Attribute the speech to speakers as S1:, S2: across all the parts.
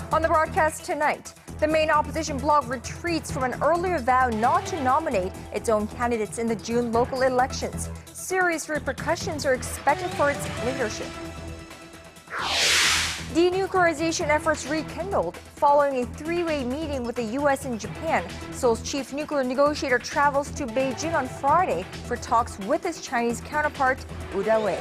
S1: On the broadcast tonight, the main opposition bloc retreats from an earlier vow not to nominate its own candidates in the June local elections. Serious repercussions are expected for its leadership. Denuclearization efforts rekindled following a three-way meeting with the U.S. and Japan. Seoul's chief nuclear negotiator travels to Beijing on Friday for talks with his Chinese counterpart, Dawei.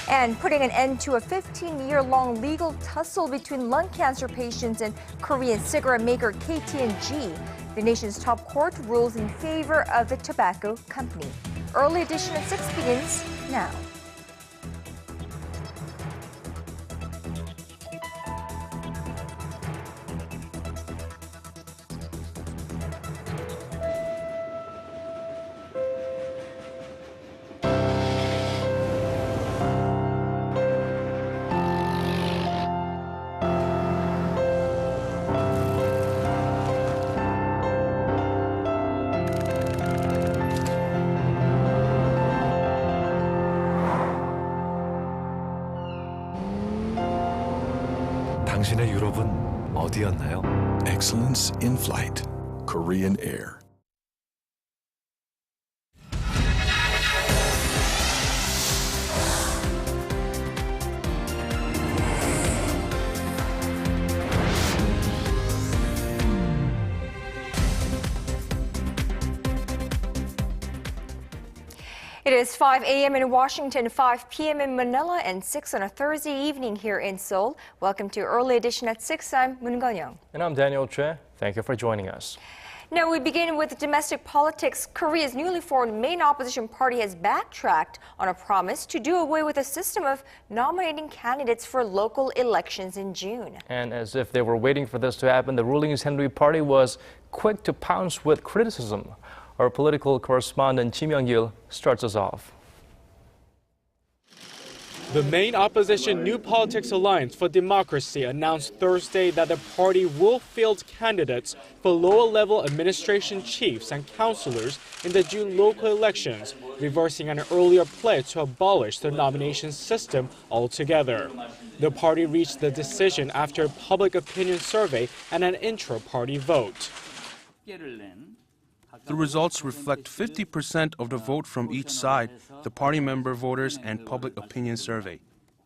S1: And putting an end to a 15-year-long legal tussle between lung cancer patients and Korean cigarette maker KT&G. The nation's top court rules in favor of the tobacco company. Early edition at 6 begins now.
S2: 당신의 유럽은 어디였나요?
S3: Excellence in flight. Korean Air.
S1: It is 5 a.m. in Washington, 5 p.m. in Manila, and 6 on a Thursday evening here in Seoul. Welcome to Early Edition at 6. I'm Moon Gun-young.
S4: And I'm Daniel Choi. Thank you for joining us.
S1: Now we begin with domestic politics. Korea's newly formed main opposition party has backtracked on a promise to do away with a system of nominating candidates for local elections in June.
S4: And as if they were waiting for this to happen, the ruling Sanctions Party was quick to pounce with criticism. Our political correspondent Kim Young-gil starts us off.
S5: The main opposition New Politics Alliance for Democracy announced Thursday that the party will field candidates for lower-level administration chiefs and councillors in the June local elections, reversing an earlier pledge to abolish the nomination system altogether. The party reached the decision after a public opinion survey and an intra-party vote.
S6: The results reflect 50% of the vote from each side, the party member voters and public opinion survey.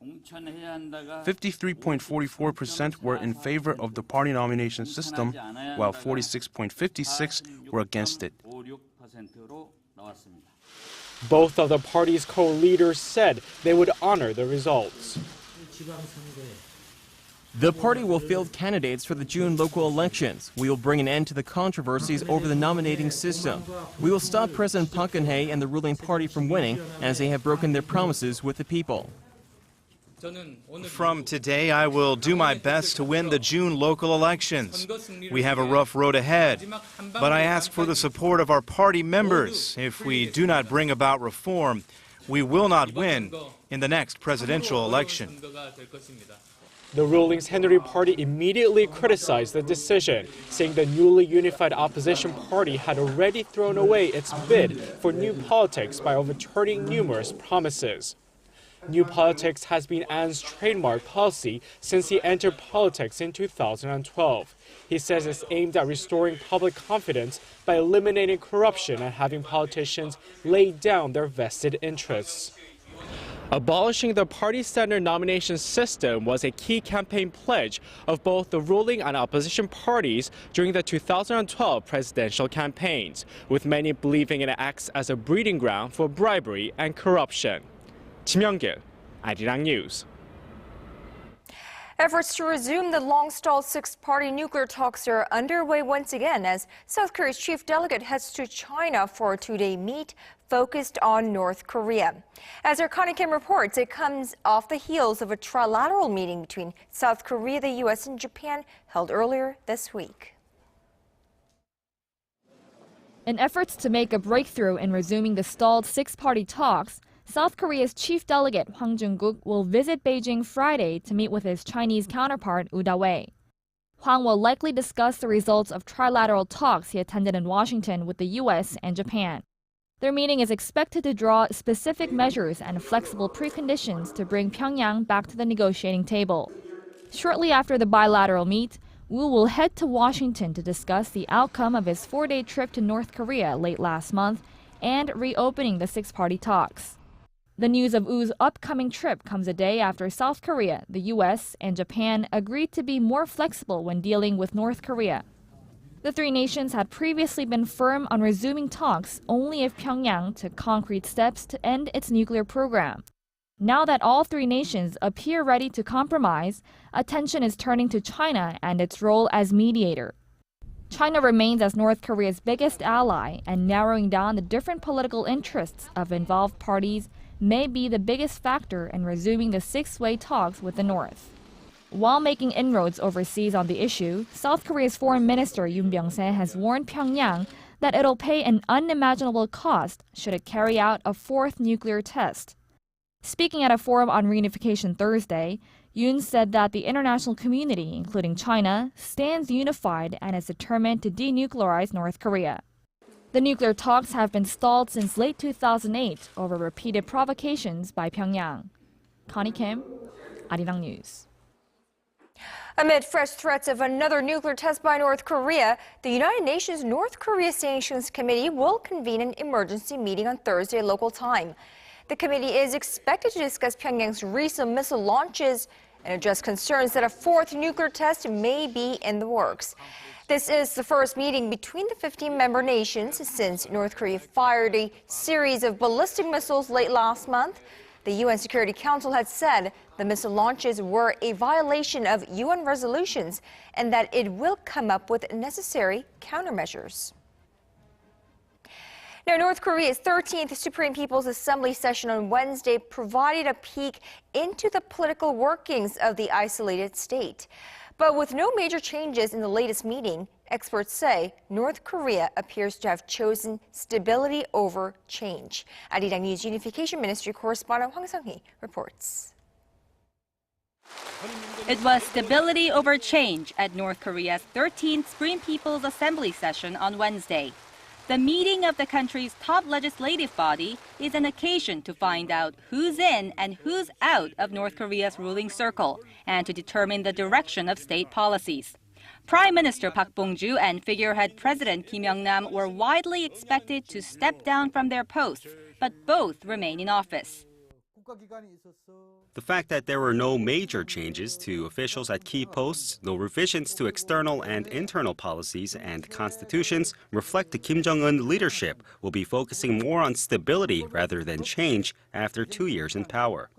S6: 53.44% were in favor of the party nomination system, while 46.56% were against it.
S5: Both of the party's co-leaders said they would honor the results.
S7: The party will field candidates for the June local elections. We will bring an end to the controversies over the nominating system. We will stop President Park Geun-hye and the ruling party from winning, as they have broken their promises with the people.
S8: From today, I will do my best to win the June local elections. We have a rough road ahead, but I ask for the support of our party members. If we do not bring about reform, we will not win in the next presidential election.
S5: The ruling Sanctions Party immediately criticized the decision, saying the newly unified opposition party had already thrown away its bid for New Politics by overturning numerous promises. New Politics has been An's trademark policy since he entered politics in 2012. He says it's aimed at restoring public confidence by eliminating corruption and having politicians lay down their vested interests. Abolishing the party-standard nomination system was a key campaign pledge of both the ruling and opposition parties during the 2012 presidential campaigns, with many believing it acts as a breeding ground for bribery and corruption. Kim Young-gil, Arirang News.
S1: Efforts to resume the long-stalled Sixparty nuclear talks are underway once again as South Korea's chief delegate heads to China for a two-day meet focused on North Korea. As our Connie Kim reports, it comes off the heels of a trilateral meeting between South Korea, the U.S., and Japan held earlier this week.
S9: In efforts to make a breakthrough in resuming the stalled Six-party talks, South Korea's chief delegate Hwang Jung-guk will visit Beijing Friday to meet with his Chinese counterpart Dawei. Hwang will likely discuss the results of trilateral talks he attended in Washington with the U.S. and Japan. Their meeting is expected to draw specific measures and flexible preconditions to bring Pyongyang back to the negotiating table. Shortly after the bilateral meet, Wu will head to Washington to discuss the outcome of his 4-day trip to North Korea late last month and reopening the six-party talks. The news of Wu's upcoming trip comes a day after South Korea, the US, and Japan agreed to be more flexible when dealing with North Korea. The three nations had previously been firm on resuming talks only if Pyongyang took concrete steps to end its nuclear program. Now that all three nations appear ready to compromise, attention is turning to China and its role as mediator. China remains as North Korea's biggest ally, and narrowing down the different political interests of involved parties may be the biggest factor in resuming the six-way talks with the North. While making inroads overseas on the issue, South Korea's Foreign Minister Yoon Byung-se has warned Pyongyang that it'll pay an unimaginable cost should it carry out a fourth nuclear test. Speaking at a forum on reunification Thursday, Yoon said that the international community, including China, stands unified and is determined to denuclearize North Korea. The nuclear talks have been stalled since late 2008 over repeated provocations by Pyongyang. Connie Kim, Arirang News.
S1: Amid fresh threats of another nuclear test by North Korea, the United Nations North Korea Sanctions Committee will convene an emergency meeting on Thursday local time. The committee is expected to discuss Pyongyang's recent missile launches and address concerns that a fourth nuclear test may be in the works. This is the first meeting between the 15 member nations since North Korea fired a series of ballistic missiles late last month. The UN Security Council had said the missile launches were a violation of UN resolutions and that it will come up with necessary countermeasures. Now, North Korea's 13th Supreme People's Assembly session on Wednesday provided a peek into the political workings of the isolated state. But with no major changes in the latest meeting, experts say North Korea appears to have chosen stability over change. Arirang News Unification Ministry correspondent Hwang Sang-hee reports.
S10: It was stability over change at North Korea's 13th Supreme People's Assembly session on Wednesday. The meeting of the country's top legislative body is an occasion to find out who's in and who's out of North Korea's ruling circle and to determine the direction of state policies. Prime Minister Park Bong-ju and figurehead President Kim Young-nam were widely expected to step down from their posts, but both remain in office.
S11: The fact that there were no major changes to officials at key posts, no revisions to external and internal policies and constitutions reflect the Kim Jong-un leadership will be focusing more on stability rather than change after 2 years in power.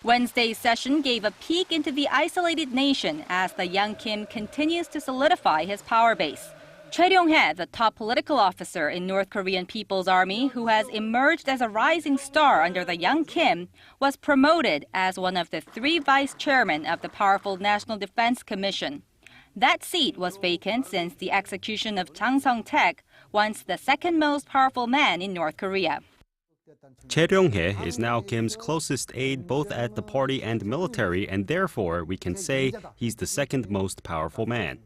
S10: Wednesday's session gave a peek into the isolated nation as the young Kim continues to solidify his power base. Choi Ryong-hae, the top political officer in North Korean People's Army who has emerged as a rising star under the young Kim, was promoted as one of the 3 vice chairmen of the powerful National Defense Commission. That seat was vacant since the execution of Chang Song-taek, once the second most powerful man in North Korea.
S11: Choi Ryong-hae is now Kim's closest aide both at the party and military, and therefore we can say he's the second most powerful man.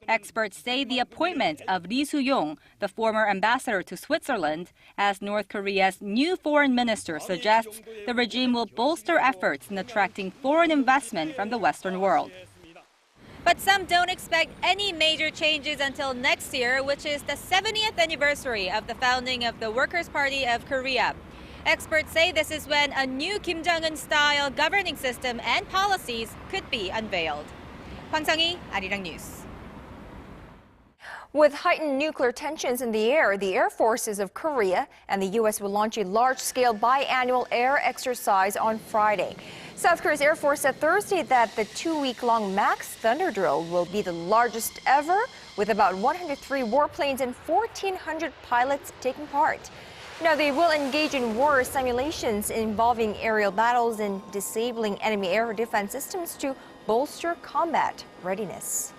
S10: Experts say the appointment of Lee Soo-yong, the former ambassador to Switzerland, as North Korea's new foreign minister suggests the regime will bolster efforts in attracting foreign investment from the Western world. But some don't expect any major changes until next year, which is the 70th anniversary of the founding of the Workers' Party of Korea. Experts say this is when a new Kim Jong-un-style governing system and policies could be unveiled. Hwang Sang-hee, Arirang News.
S1: With heightened nuclear tensions in the Air Forces of Korea and the U.S. will launch a large-scale biannual air exercise on Friday. South Korea's Air Force said Thursday that the 2-week-long Max Thunder drill will be the largest ever, with about 103 warplanes and 1,400 pilots taking part. Now, they will engage in war simulations involving aerial battles and disabling enemy air defense systems to bolster combat readiness.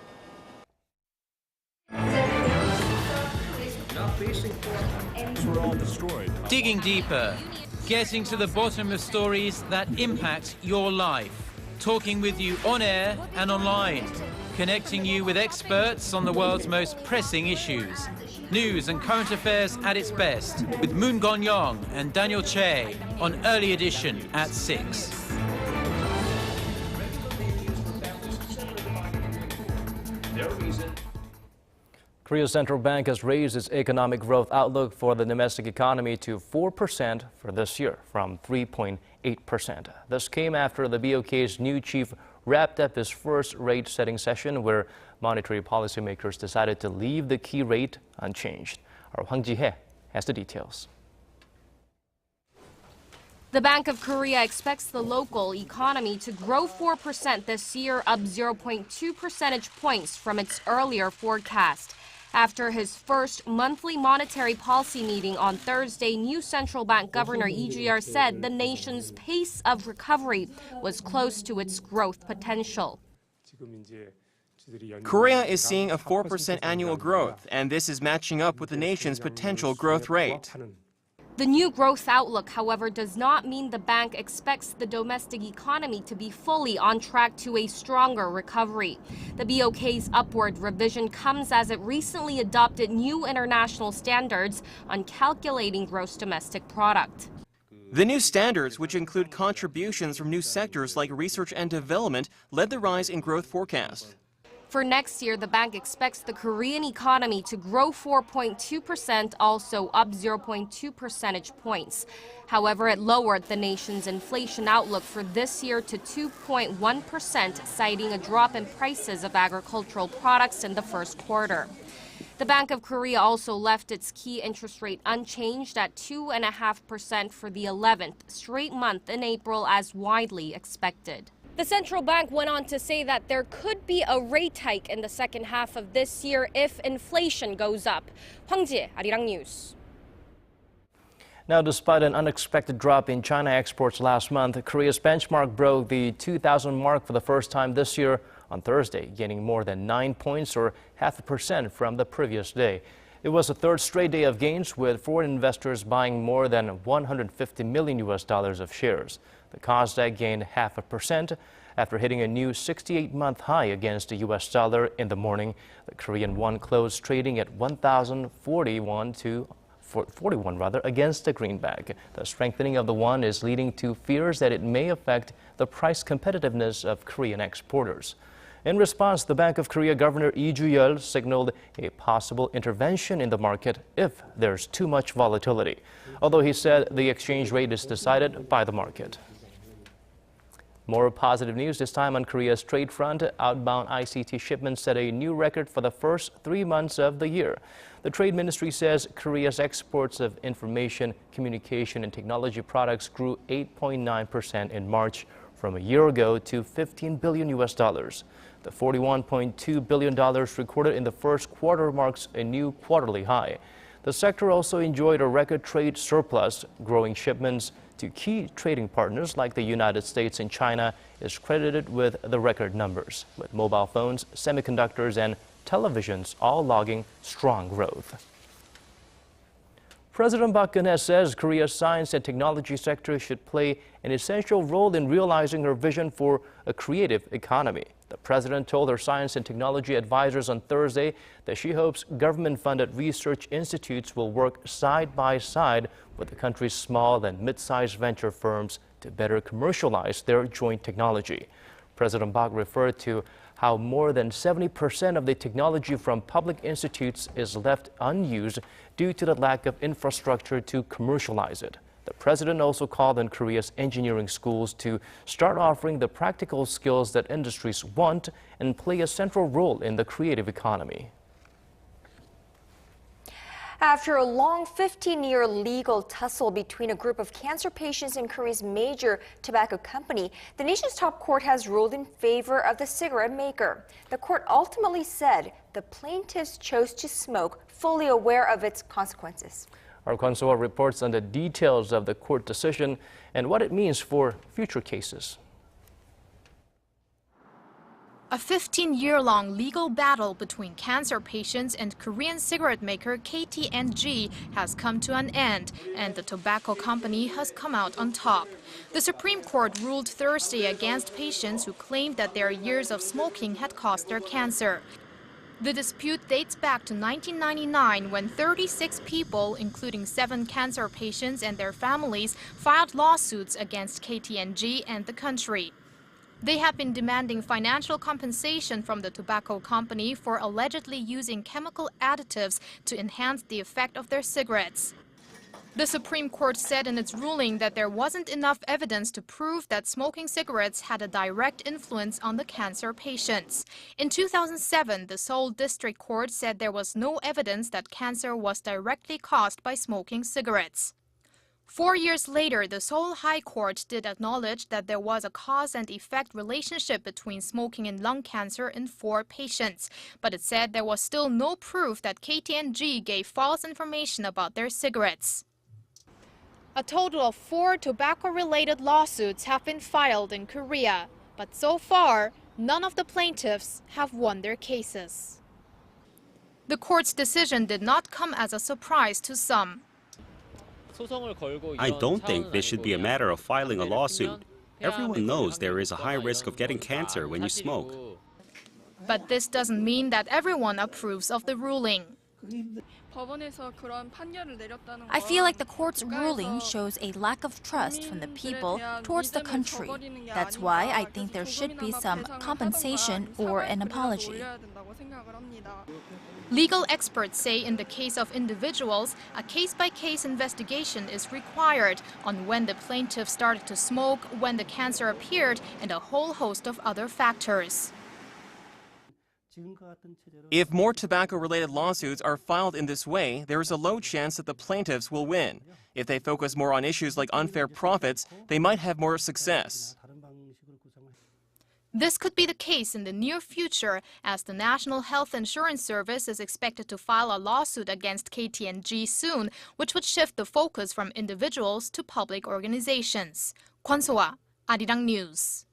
S12: Digging deeper, getting to the bottom of stories that impact your life, talking with you on air and online, connecting you with experts on the world's most pressing issues. News and current affairs at its best with Moon Gon-young and Daniel Che on Early Edition at 6.
S4: Korea's central bank has raised its economic growth outlook for the domestic economy to 4% for this year from 3.8%. This came after the BOK's new chief wrapped up his first rate-setting session where monetary policymakers decided to leave the key rate unchanged. Our Hwang Ji-hye has the details.
S13: The Bank of Korea expects the local economy to grow 4% this year, up 0.2 percentage points from its earlier forecast. After his first monthly monetary policy meeting on Thursday, new central bank governor Lee Ju-yeol said the nation's pace of recovery was close to its growth potential.
S7: Korea is seeing a 4% annual growth, and this is matching up with the nation's potential growth rate.
S13: The new growth outlook, however, does not mean the bank expects the domestic economy to be fully on track to a stronger recovery. The BOK's upward revision comes as it recently adopted new international standards on calculating gross domestic product.
S7: The new standards, which include contributions from new sectors like research and development, led the rise in growth forecast.
S13: For next year, the bank expects the Korean economy to grow 4.2%, also up 0.2 percentage points. However, it lowered the nation's inflation outlook for this year to 2.1%, citing a drop in prices of agricultural products in the first quarter. The Bank of Korea also left its key interest rate unchanged at 2.5% for the 11th straight month in April, as widely expected. The central bank went on to say that there could be a rate hike in the second half of this year if inflation goes up. Hwang Ji-hye, Arirang News.
S4: Now, despite an unexpected drop in China exports last month, Korea's benchmark broke the 2,000 mark for the first time this year on Thursday, gaining more than 9 points or 0.5% from the previous day. It was the third straight day of gains, with foreign investors buying more than $150 million of shares. The Kosdaq gained 0.5% after hitting a new 68-month high against the U.S. dollar in the morning. The Korean won closed trading at 1,041 against the greenback. The strengthening of the won is leading to fears that it may affect the price competitiveness of Korean exporters. In response, the Bank of Korea Governor Lee Ju-yeol signaled a possible intervention in the market if there's too much volatility, although he said the exchange rate is decided by the market. More positive news this time on Korea's trade front. Outbound ICT shipments set a new record for the first 3 months of the year. The Trade Ministry says Korea's exports of information, communication, and technology products grew 8.9% in March from a year ago to $15 billion. The $41.2 billion recorded in the first quarter marks a new quarterly high. The sector also enjoyed a record trade surplus. Growing shipments to key trading partners like the United States and China is credited with the record numbers, with mobile phones, semiconductors, and televisions all logging strong growth. President Park Geun-hye says Korea's science and technology sector should play an essential role in realizing her vision for a creative economy. The president told her science and technology advisors on Thursday that she hopes government-funded research institutes will work side by side with the country's small and mid-sized venture firms to better commercialize their joint technology. President Park referred to how more than 70% of the technology from public institutes is left unused due to the lack of infrastructure to commercialize it. The president also called on Korea's engineering schools to start offering the practical skills that industries want and play a central role in the creative economy.
S1: After a long 15-year legal tussle between a group of cancer patients and Korea's major tobacco company, the nation's top court has ruled in favor of the cigarette maker. The court ultimately said the plaintiffs chose to smoke, fully aware of its consequences.
S4: Our Kwon So-woo reports on the details of the court decision and what it means for future cases.
S14: A 15-year-long legal battle between cancer patients and Korean cigarette maker KT&G has come to an end, and the tobacco company has come out on top. The Supreme Court ruled Thursday against patients who claimed that their years of smoking had caused their cancer. The dispute dates back to 1999 when 36 people, including 7 cancer patients and their families, filed lawsuits against KT&G and the country. They have been demanding financial compensation from the tobacco company for allegedly using chemical additives to enhance the effect of their cigarettes. The Supreme Court said in its ruling that there wasn't enough evidence to prove that smoking cigarettes had a direct influence on the cancer patients. In 2007, the Seoul District Court said there was no evidence that cancer was directly caused by smoking cigarettes. 4 years later, the Seoul High Court did acknowledge that there was a cause and effect relationship between smoking and lung cancer in 4 patients, but it said there was still no proof that KT&G gave false information about their cigarettes. A total of 4 tobacco-related lawsuits have been filed in Korea, but so far, none of the plaintiffs have won their cases. The court's decision did not come as a surprise to some.
S11: I don't think this should be a matter of filing a lawsuit. Everyone knows there is a high risk of getting cancer when you smoke.
S14: But this doesn't mean that everyone approves of the ruling.
S15: I feel like the court's ruling shows a lack of trust from the people towards the country. That's why I think there should be some compensation or an apology.
S14: Legal experts say in the case of individuals, a case-by-case investigation is required on when the plaintiff started to smoke, when the cancer appeared, and a whole host of other factors.
S7: If more tobacco-related lawsuits are filed in this way, there is a low chance that the plaintiffs will win. If they focus more on issues like unfair profits, they might have more success.
S14: This could be the case in the near future, as the National Health Insurance Service is expected to file a lawsuit against KT&G soon, which would shift the focus from individuals to public organizations. Kwon So-ah, Arirang News.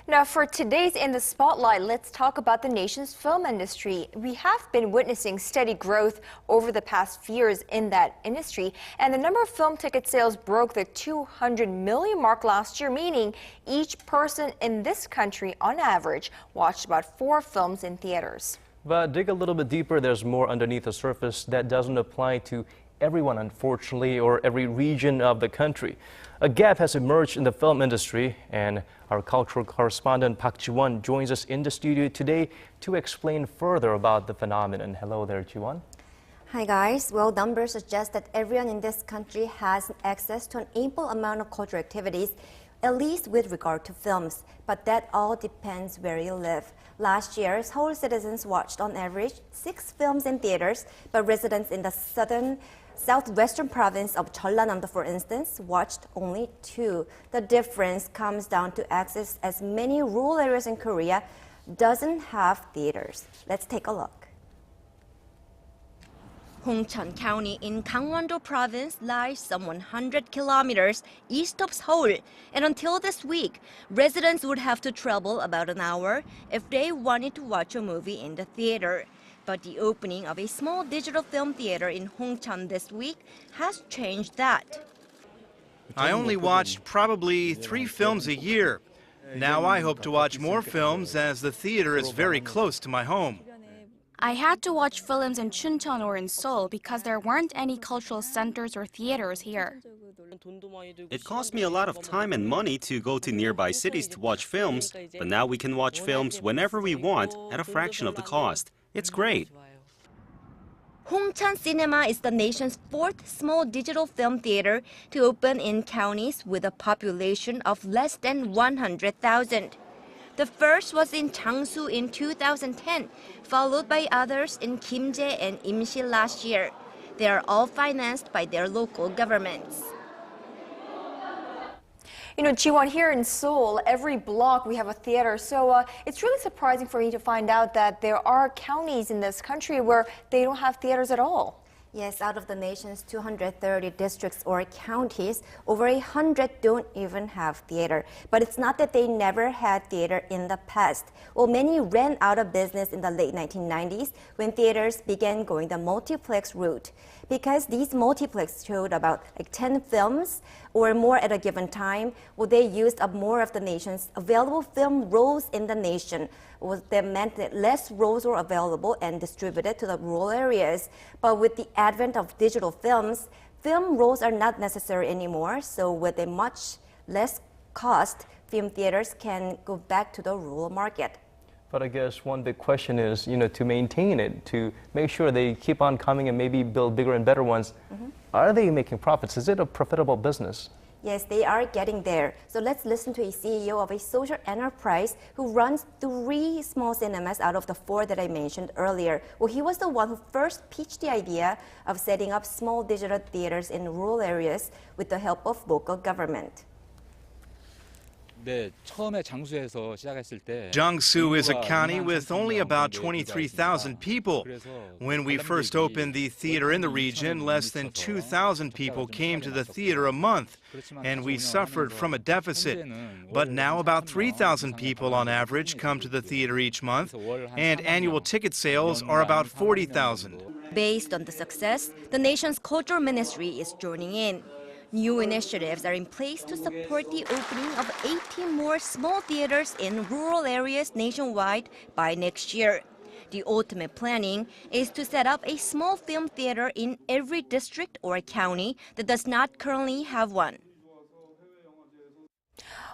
S1: Now, for today's In the Spotlight, let's talk about the nation's film industry. We have been witnessing steady growth over the past few years in that industry, and the number of film ticket sales broke the 200 million mark last year, meaning each person in this country, on average, watched about 4 films in theaters.
S4: But dig a little bit deeper, there's more underneath the surface that doesn't apply to everyone, unfortunately, or every region of the country. A gap has emerged in the film industry, and our cultural correspondent Park Ji-won joins us in the studio today to explain further about the phenomenon. Hello there, Ji-won.
S16: Hi guys. Well, numbers suggest that everyone in this country has access to an ample amount of cultural activities, at least with regard to films. But that all depends where you live. Last year, Seoul citizens watched on average 6 films in theaters, but residents in the southwestern province of Jeollanam, for instance, watched only 2. The difference comes down to access, as many rural areas in Korea doesn't have theaters. Let's take a look.
S17: Hongcheon County in Gangwon-do Province lies some 100 kilometers east of Seoul, and until this week, residents would have to travel about an hour if they wanted to watch a movie in the theater. But the opening of a small digital film theater in Hongcheon this week has changed that.
S8: I only watched probably 3 films a year. Now I hope to watch more films as the theater is very close to my home.
S15: I had to watch films in Chuncheon or in Seoul because there weren't any cultural centers or theaters here.
S11: It cost me a lot of time and money to go to nearby cities to watch films, but now we can watch films whenever we want at a fraction of the cost. It's great.
S17: Hongcheon Cinema is the nation's 4th small digital film theater to open in counties with a population of less than 100,000. The first was in Changsu in 2010, followed by others in Kimje and Imsi last year. They are all financed by their local governments.
S1: You know, Ji-won, here in Seoul, every block we have a theater, so it's really surprising for me to find out that there are counties in this country where they don't have theaters at all.
S16: Yes, out of the nation's 230 districts or counties, over 100 don't even have theater. But it's not that they never had theater in the past. Well, many ran out of business in the late 1990s when theaters began going the multiplex route. Because these multiplex showed about 10 films or more at a given time, well, they used up more of the nation's available film rolls in the nation. that meant that less rolls were available and distributed to the rural areas. But with the advent of digital films, film rolls are not necessary anymore. So with a much less cost, film theaters can go back to the rural market.
S4: But I guess one big question is, to maintain it, to make sure they keep on coming and maybe build bigger and better ones. Are they making profits? Is it a profitable business?
S16: Yes, they are getting there. So let's listen to a CEO of a social enterprise who runs 3 small cinemas out of the 4 that I mentioned earlier. Well, he was the one who first pitched the idea of setting up small digital theaters in rural areas with the help of local government.
S8: Jiangsu is a county with only about 23,000 people. When we first opened the theater in the region, less than 2,000 people came to the theater a month, and we suffered from a deficit. But now about 3,000 people on average come to the theater each month, and annual ticket sales are about 40,000.
S17: Based on the success, the nation's culture ministry is joining in. New initiatives are in place to support the opening of 18 more small theaters in rural areas nationwide by next year. The ultimate planning is to set up a small film theater in every district or county that does not currently have one.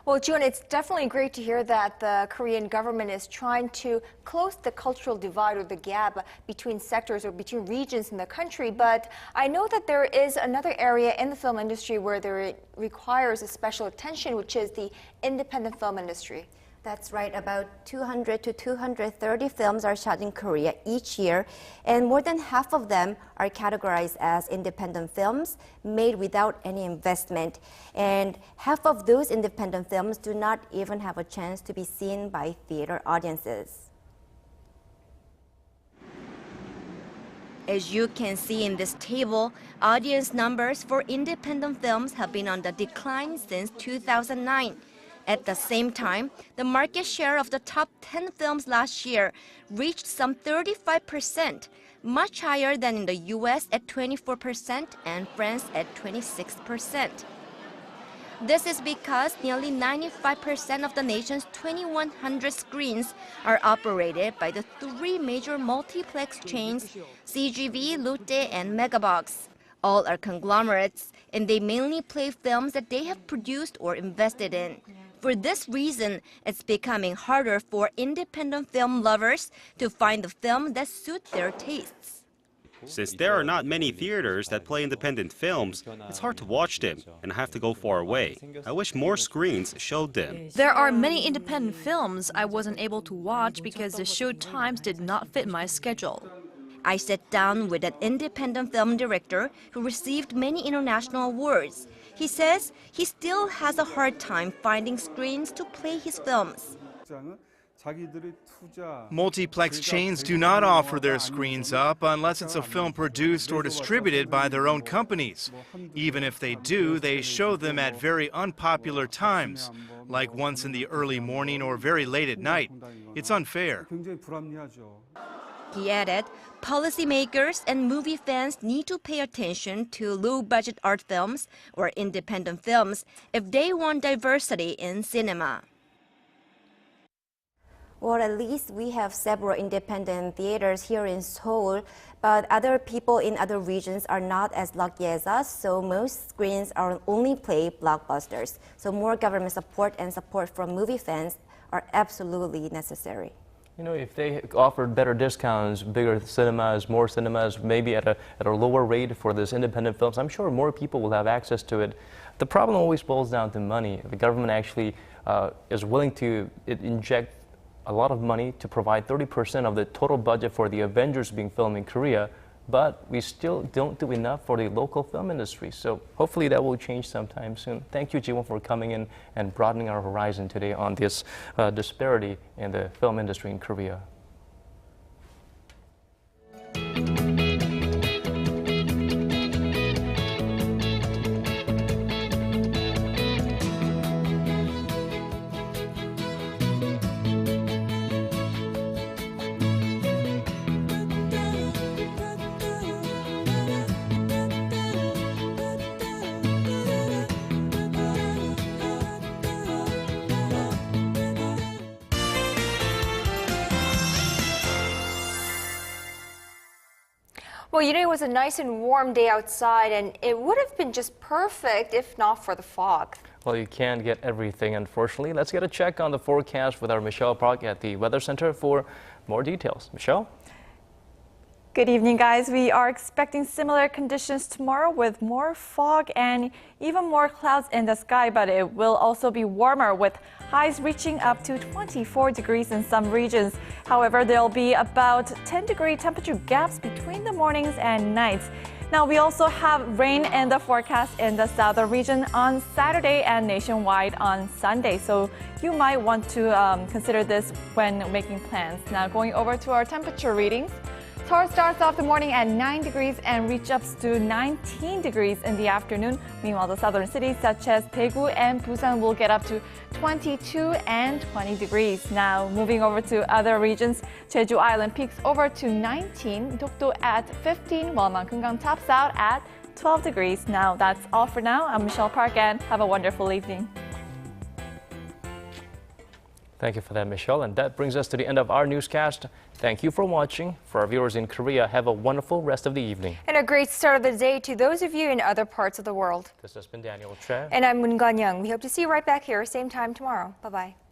S1: Well, June, it's definitely great to hear that the Korean government is trying to close the cultural divide or the gap between sectors or between regions in the country. But I know that there is another area in the film industry where there requires a special attention, which is the independent film industry.
S16: That's right. About 200 to 230 films are shot in Korea each year, and more than half of them are categorized as independent films made without any investment. And half of those independent films do not even have a chance to be seen by theater audiences.
S17: As you can see in this table, audience numbers for independent films have been on the decline since 2009. At the same time, the market share of the top 10 films last year reached some 35%, much higher than in the US at 24% and France at 26%. This is because nearly 95% of the nation's 2,100 screens are operated by the 3 major multiplex chains, CGV, Lotte, and Megabox. All are conglomerates, and they mainly play films that they have produced or invested in. For this reason, it's becoming harder for independent film lovers to find the film that suits their tastes.
S11: Since there are not many theaters that play independent films, it's hard to watch them and have to go far away. I wish more screens showed them.
S18: There are many independent films I wasn't able to watch because the show times did not fit my schedule.
S17: I sat down with an independent film director who received many international awards. He says he still has a hard time finding screens to play his films.
S8: Multiplex chains do not offer their screens up unless it's a film produced or distributed by their own companies. Even if they do, they show them at very unpopular times, like once in the early morning or very late at night. It's unfair.
S17: He added, policymakers and movie fans need to pay attention to low-budget art films or independent films if they want diversity in cinema.
S16: Well, at least we have several independent theaters here in Seoul, but other people in other regions are not as lucky as us, so most screens only play blockbusters. So more government support and support from movie fans are absolutely necessary.
S4: If they offered better discounts, bigger cinemas, more cinemas, maybe at a lower rate for this independent films, I'm sure more people will have access to it. The problem always boils down to money. The government actually is willing to inject a lot of money to provide 30% of the total budget for the Avengers being filmed in Korea, but we still don't do enough for the local film industry. So hopefully that will change sometime soon. Thank you, Jiwon, for coming in and broadening our horizon today on this disparity in the film industry in Korea.
S1: Well, it was a nice and warm day outside, and it would have been just perfect if not for the fog.
S4: Well, you can't get everything, unfortunately. Let's get a check on the forecast with our Michelle Park at the Weather Center for more details. Michelle?
S19: Good evening, guys. We are expecting similar conditions tomorrow with more fog and even more clouds in the sky, but it will also be warmer with highs reaching up to 24 degrees in some regions. However, there'll be about 10-degree temperature gaps between the mornings and nights. Now, we also have rain in the forecast in the southern region on Saturday and nationwide on Sunday. So you might want to consider this when making plans. Now, going over to our temperature readings. Seoul starts off the morning at 9 degrees and reaches up to 19 degrees in the afternoon. Meanwhile, the southern cities such as Daegu and Busan will get up to 22 and 20 degrees. Now, moving over to other regions, Jeju Island peaks over to 19, Dokdo at 15, while Mankungang tops out at 12 degrees. Now, that's all for now. I'm Michelle Park, and have a wonderful evening.
S4: Thank you for that, Michelle. And that brings us to the end of our newscast. Thank you for watching. For our viewers in Korea, have a wonderful rest of the evening.
S1: And a great start of the day to those of you in other parts of the world.
S4: This has been Daniel Che.
S1: And I'm Moon Gan-young. We hope to see you right back here, same time tomorrow. Bye-bye.